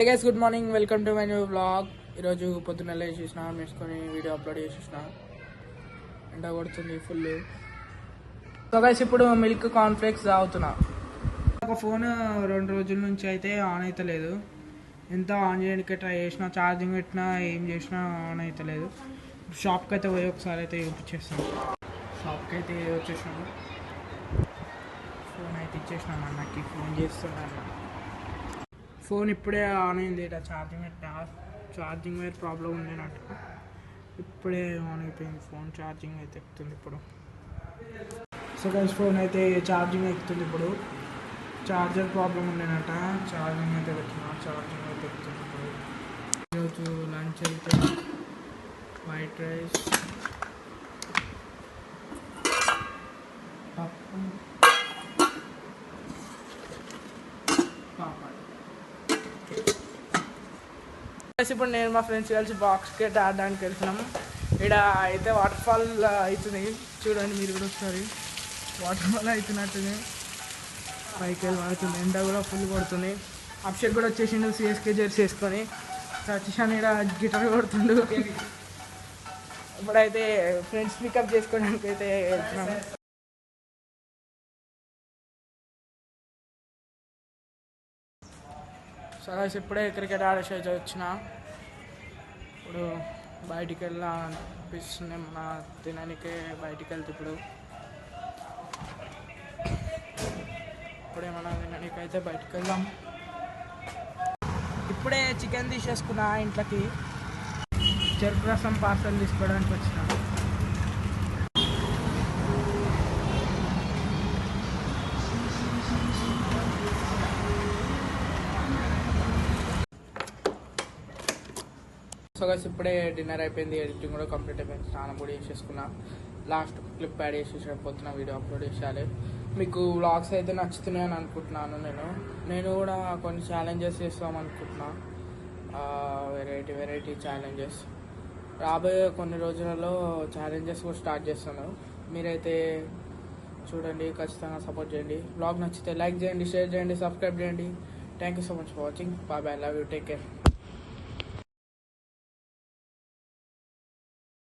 Hey guys, good morning. Welcome to my new vlog. ఈరోజు పొద్దున్న వేసేసిన వేసుకొని వీడియో అప్లోడ్ చేసేసిన. ఎండ కొడుతుంది ఫుల్. సో గైస్, ఇప్పుడు మిల్క్ కార్న్ఫ్లేక్స్ తాగుతున్నా. ఒక ఫోన్ 2 రోజుల నుంచి అయితే ఆన్ అవుతలేదు. ఎంత ఆన్ చేయడానికి ట్రై చేసినా, ఛార్జింగ్ పెట్టినా, ఏం చేసినా ఆన్ అవుతలేదు. షాప్కి అయితే పోయి ఒకసారి అయితే చూపించేస్తాను. షాప్కి అయితే వచ్చేసినాము. ఫోన్ అయితే ఇచ్చేసినాం అన్నకి. ఫోన్ చేస్తున్నాను. ఫోన్ ఇప్పుడే ఆన్ అయింది. ఇలా ఛార్జింగ్ వైర్ ప్రాబ్లం ఉండేనట్టు ఇప్పుడే ఆన్ అయిపోయింది. ఫోన్ ఛార్జింగ్ అయితే ఎక్కుతుంది ఇప్పుడు. సో గైస్, ఫోన్ అయితే ఛార్జింగ్ ఎక్కుతుంది ఇప్పుడు. ఛార్జర్ ప్రాబ్లం ఉండేనట. ఛార్జింగ్ అయితే ఛార్జింగ్ అయితే ఎక్కుతుంది ఇప్పుడు. ఈరోజు లంచ్ అయితే వైట్ రైస్, పప్పు, పాపడ్. ఇప్పుడు నేను మా ఫ్రెండ్స్ కలిసి బాక్స్కి ఆడడానికి వెళ్తున్నాము. ఇక్కడ అయితే వాటర్ ఫాల్ అవుతుంది. చూడండి మీరు కూడా ఒకసారి. వాటర్ ఫాల్ అవుతున్నట్టుంది. పైకి వెళ్ళి పడుతుంది. ఎండ కూడా ఫుల్ కొడుతుంది. అభిషేక్ కూడా వచ్చేసిండు సిఎస్కే జెర్సీ వేసుకొని. సతీష్ ఇక్కడ గిటార్ కొడుతుండు. ఇప్పుడైతే ఫ్రెండ్స్ పికప్ చేసుకోవడానికి అయితే వెళ్తున్నాము. సరే, ఇప్పుడే క్రికెట్ ఆడేసి అయితే వచ్చిన. ఇప్పుడు బయటికి వెళ్ళాలనిపిస్తుంది. మన తినడానికే బయటికి వెళ్తే ఇప్పుడేమన్నా తినడానికి అయితే బయటికి వెళ్దాం. ఇప్పుడే చికెన్ తీసేసుకున్నా ఇంట్లోకి. చెరుకు రసం పార్సల్ తీసుకోవడానికి వచ్చిన. సో గైస్, ఇప్పుడే డిన్నర్ అయిపోయింది. ఎడిటింగ్ కూడా కంప్లీట్ అయిపోయింది. స్నానం కూడా చేసేసుకున్నా. లాస్ట్ క్లిప్ యాడ్ చేసేసిన పొద్దున వీడియో అప్లోడ్ చేసేయాలి. మీకు వ్లాగ్స్ అయితే నచ్చుతున్నాయని అనుకుంటున్నాను. నేను కూడా కొన్ని ఛాలెంజెస్ చేస్తాం అనుకుంటున్నా. వెరైటీ ఛాలెంజెస్ రాబోయే కొన్ని రోజులలో ఛాలెంజెస్ కూడా స్టార్ట్ చేస్తాను. మీరైతే చూడండి, ఖచ్చితంగా సపోర్ట్ చేయండి. వ్లాగ్ నచ్చితే లైక్ చేయండి, షేర్ చేయండి, సబ్స్క్రైబ్ చేయండి. Thank you so much for watching. Bye bye, love you, take care.